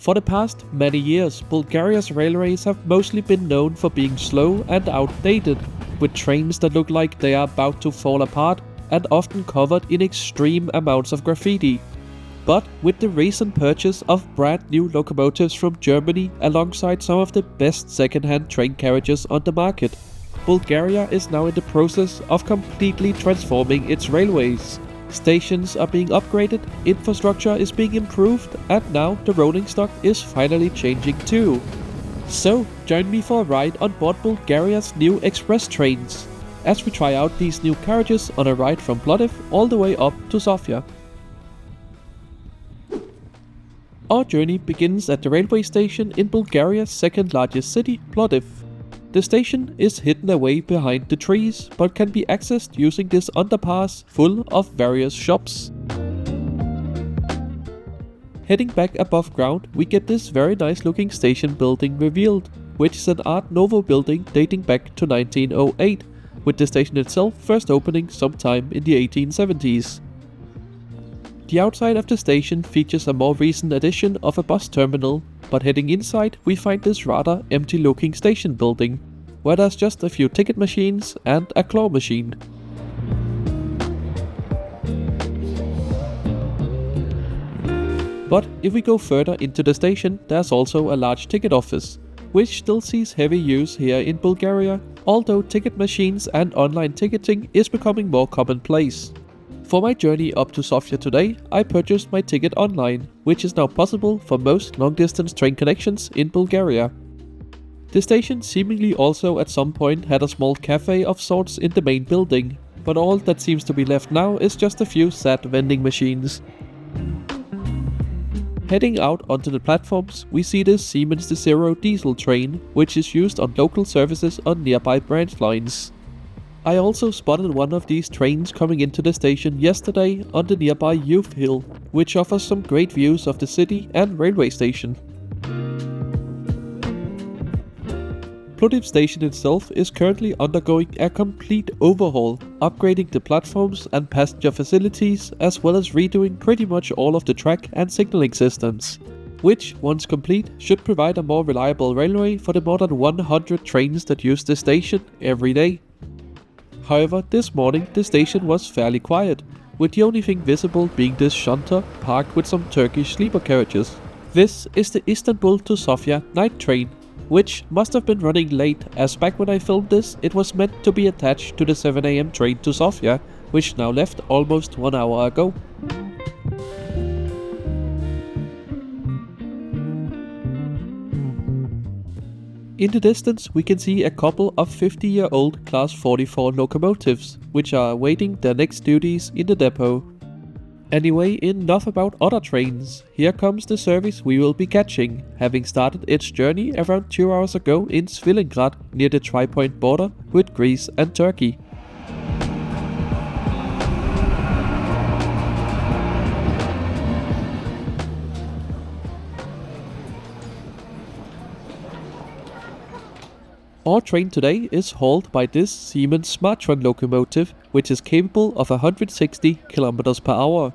For the past many years, Bulgaria's railways have mostly been known for being slow and outdated, with trains that look like they are about to fall apart and often covered in extreme amounts of graffiti. But with the recent purchase of brand new locomotives from Germany alongside some of the best second-hand train carriages on the market, Bulgaria is now in the process of completely transforming its railways. Stations are being upgraded, infrastructure is being improved, and now the rolling stock is finally changing too. So, join me for a ride on board Bulgaria's new express trains, as we try out these new carriages on a ride from Plovdiv all the way up to Sofia. Our journey begins at the railway station in Bulgaria's second largest city, Plovdiv. The station is hidden away behind the trees, but can be accessed using this underpass full of various shops. Heading back above ground, we get this very nice looking station building revealed, which is an Art Nouveau building dating back to 1908, with the station itself first opening sometime in the 1870s. The outside of the station features a more recent addition of a bus terminal, but heading inside we find this rather empty looking station building, where there's just a few ticket machines and a claw machine. But if we go further into the station, there's also a large ticket office, which still sees heavy use here in Bulgaria, although ticket machines and online ticketing is becoming more commonplace. For my journey up to Sofia today, I purchased my ticket online, which is now possible for most long-distance train connections in Bulgaria. The station seemingly also at some point had a small cafe of sorts in the main building, but all that seems to be left now is just a few sad vending machines. Heading out onto the platforms, we see this Siemens Zero diesel train, which is used on local services on nearby branch lines. I also spotted one of these trains coming into the station yesterday on the nearby Youth Hill, which offers some great views of the city and railway station. Plovdiv Station itself is currently undergoing a complete overhaul, upgrading the platforms and passenger facilities, as well as redoing pretty much all of the track and signaling systems, which, once complete, should provide a more reliable railway for the more than 100 trains that use the station every day. However, this morning the station was fairly quiet, with the only thing visible being this shunter parked with some Turkish sleeper carriages. This is the Istanbul to Sofia night train, which must have been running late, as back when I filmed this it was meant to be attached to the 7 AM train to Sofia, which now left almost 1 hour ago. In the distance we can see a couple of 50-year-old Class 44 locomotives, which are awaiting their next duties in the depot. Anyway, enough about other trains. Here comes the service we will be catching, having started its journey around 2 hours ago in Svilengrad, near the tri-point border with Greece and Turkey. Our train today is hauled by this Siemens Smartron locomotive, which is capable of 160 km per hour.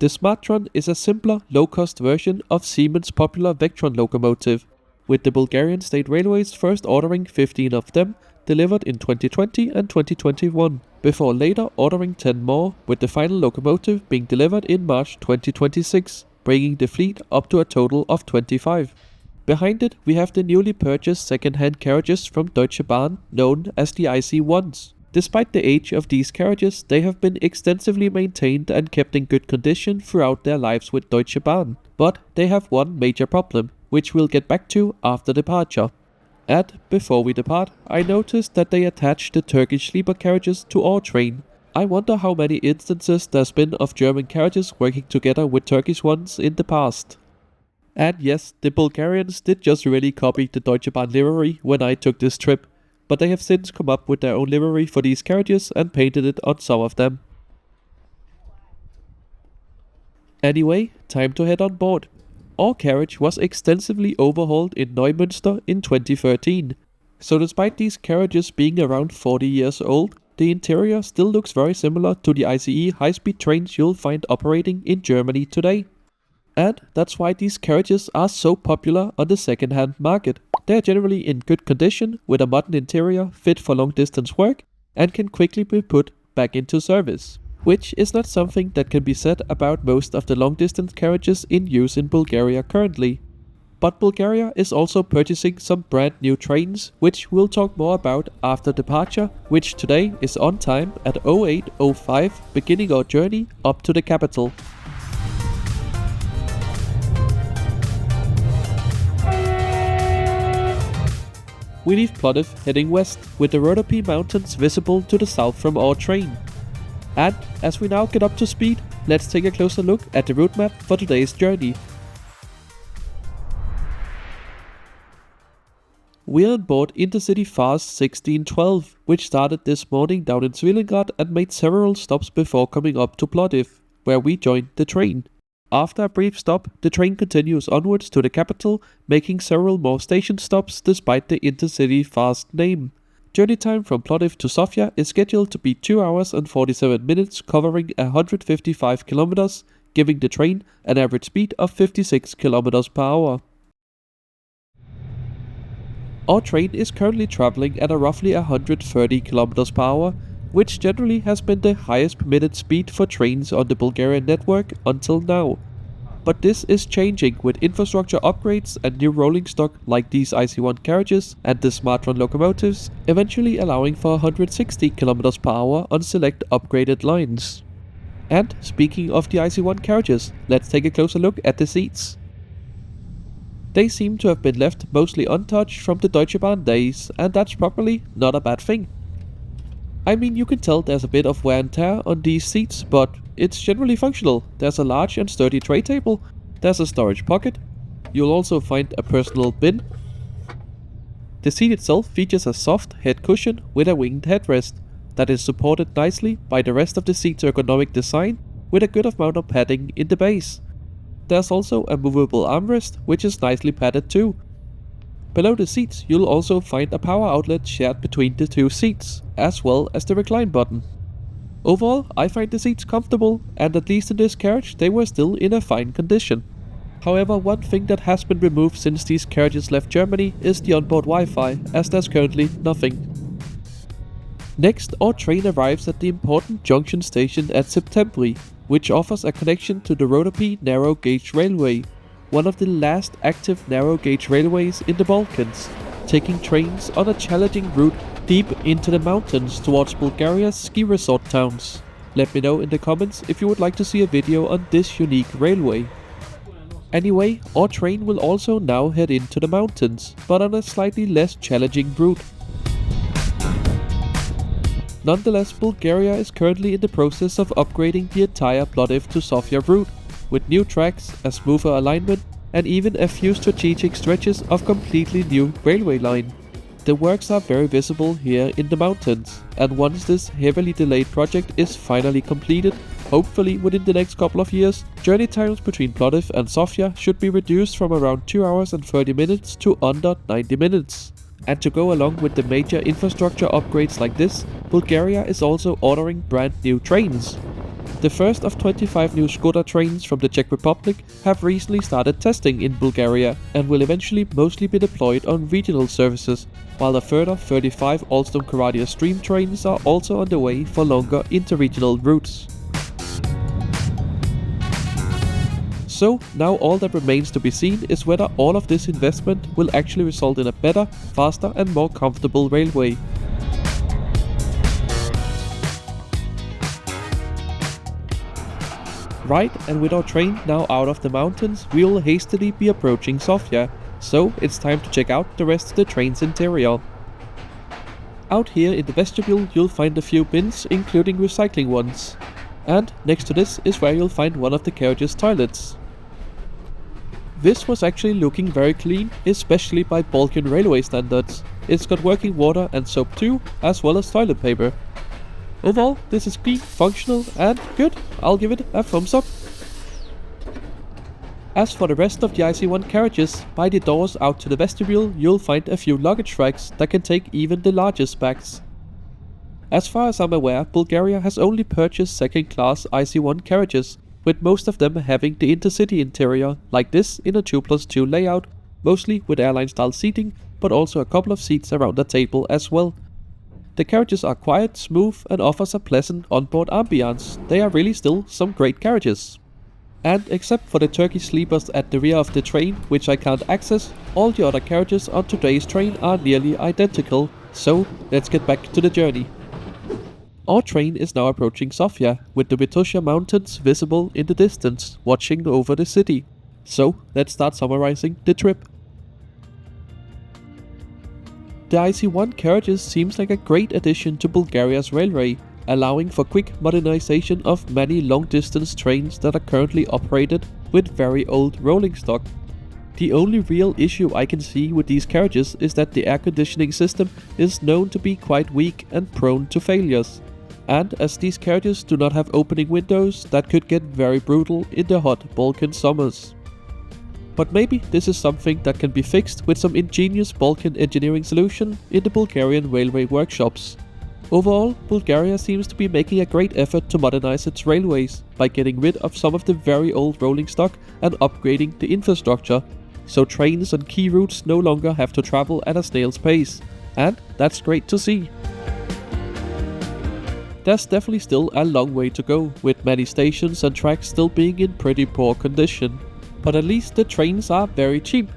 The Smartron is a simpler, low-cost version of Siemens' popular Vectron locomotive, with the Bulgarian State Railways first ordering 15 of them, delivered in 2020 and 2021, before later ordering 10 more, with the final locomotive being delivered in March 2026, bringing the fleet up to a total of 25. Behind it, we have the newly purchased second-hand carriages from Deutsche Bahn, known as the IC1s. Despite the age of these carriages, they have been extensively maintained and kept in good condition throughout their lives with Deutsche Bahn. But they have one major problem, which we'll get back to after departure. And before we depart, I noticed that they attached the Turkish sleeper carriages to our train. I wonder how many instances there's been of German carriages working together with Turkish ones in the past. And yes, the Bulgarians did just really copy the Deutsche Bahn livery when I took this trip, but they have since come up with their own livery for these carriages and painted it on some of them. Anyway, time to head on board. Our carriage was extensively overhauled in Neumünster in 2013, so despite these carriages being around 40 years old, the interior still looks very similar to the ICE high-speed trains you'll find operating in Germany today. And that's why these carriages are so popular on the second-hand market. They are generally in good condition with a modern interior fit for long-distance work and can quickly be put back into service, which is not something that can be said about most of the long-distance carriages in use in Bulgaria currently. But Bulgaria is also purchasing some brand new trains, which we'll talk more about after Depature, which today is on time at 08:05, beginning our journey up to the capital. We leave Plovdiv heading west, with the Rhodope mountains visible to the south from our train. And as we now get up to speed, let's take a closer look at the route map for today's journey. We're on board Intercity Fast 1612, which started this morning down in Svilengrad and made several stops before coming up to Plovdiv, where we joined the train. After a brief stop, the train continues onwards to the capital, making several more station stops despite the Intercity Fast name. Journey time from Plovdiv to Sofia is scheduled to be 2 hours and 47 minutes, covering 155 kilometers, giving the train an average speed of 56 kilometers per hour. Our train is currently traveling at a roughly 130 kilometers per hour, which generally has been the highest permitted speed for trains on the Bulgarian network until now. But this is changing with infrastructure upgrades and new rolling stock like these IC1 carriages and the Smartron locomotives, eventually allowing for 160 km per hour on select upgraded lines. And speaking of the IC1 carriages, let's take a closer look at the seats. They seem to have been left mostly untouched from the Deutsche Bahn days, and that's probably not a bad thing. I mean, you can tell there's a bit of wear and tear on these seats, but it's generally functional. There's a large and sturdy tray table, there's a storage pocket, you'll also find a personal bin. The seat itself features a soft head cushion with a winged headrest that is supported nicely by the rest of the seat's ergonomic design with a good amount of padding in the base. There's also a movable armrest, which is nicely padded too. Below the seats you'll also find a power outlet shared between the two seats, as well as the recline button. Overall, I find the seats comfortable, and at least in this carriage they were still in a fine condition. However, one thing that has been removed since these carriages left Germany is the onboard Wi-Fi, as there's currently nothing. Next, our train arrives at the important junction station at Septemvri, which offers a connection to the Rhodope narrow gauge railway, one of the last active narrow gauge railways in the Balkans, taking trains on a challenging route deep into the mountains towards Bulgaria's ski resort towns. Let me know in the comments if you would like to see a video on this unique railway. Anyway, our train will also now head into the mountains, but on a slightly less challenging route. Nonetheless, Bulgaria is currently in the process of upgrading the entire Plovdiv to Sofia route, with new tracks, a smoother alignment, and even a few strategic stretches of completely new railway line. The works are very visible here in the mountains, and once this heavily delayed project is finally completed, hopefully within the next couple of years, journey times between Plovdiv and Sofia should be reduced from around 2 hours and 30 minutes to under 90 minutes. And to go along with the major infrastructure upgrades like this, Bulgaria is also ordering brand new trains. The first of 25 new Skoda trains from the Czech Republic have recently started testing in Bulgaria and will eventually mostly be deployed on regional services, while a further 35 Alstom Coradia Stream trains are also on the way for longer interregional routes. So now all that remains to be seen is whether all of this investment will actually result in a better, faster and more comfortable railway. Right, and with our train now out of the mountains, we will hastily be approaching Sofia, so it's time to check out the rest of the train's interior. Out here in the vestibule you'll find a few bins, including recycling ones. And next to this is where you'll find one of the carriage's toilets. This was actually looking very clean, especially by Balkan railway standards. It's got working water and soap too, as well as toilet paper. Overall, this is clean, functional and good. I'll give it a thumbs up. As for the rest of the IC1 carriages, by the doors out to the vestibule you'll find a few luggage racks that can take even the largest bags. As far as I'm aware, Bulgaria has only purchased second-class IC1 carriages, with most of them having the Intercity interior, like this in a 2+2 layout, mostly with airline-style seating, but also a couple of seats around the table as well. The carriages are quiet, smooth, and offers a pleasant onboard ambience. They are really still some great carriages. And except for the Turkish sleepers at the rear of the train, which I can't access, all the other carriages on today's train are nearly identical, so let's get back to the journey. Our train is now approaching Sofia, with the Depature mountains visible in the distance, watching over the city. So let's start summarizing the trip. The IC1 carriages seems like a great addition to Bulgaria's railway, allowing for quick modernization of many long-distance trains that are currently operated with very old rolling stock. The only real issue I can see with these carriages is that the air conditioning system is known to be quite weak and prone to failures. And as these carriages do not have opening windows, that could get very brutal in the hot Balkan summers. But maybe this is something that can be fixed with some ingenious Balkan engineering solution in the Bulgarian railway workshops. Overall, Bulgaria seems to be making a great effort to modernize its railways by getting rid of some of the very old rolling stock and upgrading the infrastructure, so trains on key routes no longer have to travel at a snail's pace, and that's great to see. There's definitely still a long way to go, with many stations and tracks still being in pretty poor condition. But at least the trains are very cheap.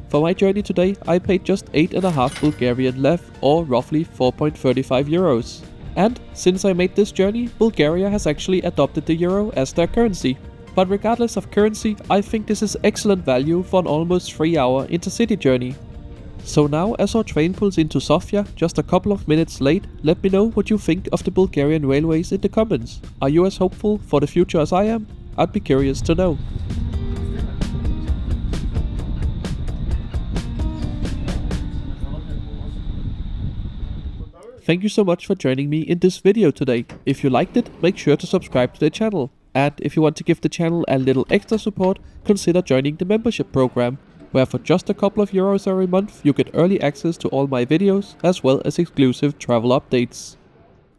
For my journey today, I paid just 8.5 Bulgarian lev, or roughly 4.35 euros. And since I made this journey, Bulgaria has actually adopted the euro as their currency. But regardless of currency, I think this is excellent value for an almost 3-hour intercity journey. So now, as our train pulls into Sofia, just a couple of minutes late, let me know what you think of the Bulgarian railways in the comments. Are you as hopeful for the future as I am? I'd be curious to know. Thank you so much for joining me in this video today. If you liked it, make sure to subscribe to the channel. And if you want to give the channel a little extra support, consider joining the membership program, where for just a couple of euros every month you get early access to all my videos, as well as exclusive travel updates.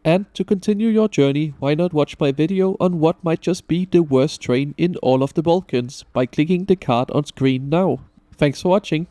And to continue your journey, why not watch my video on what might just be the worst train in all of the Balkans by clicking the card on screen now. Thanks for watching.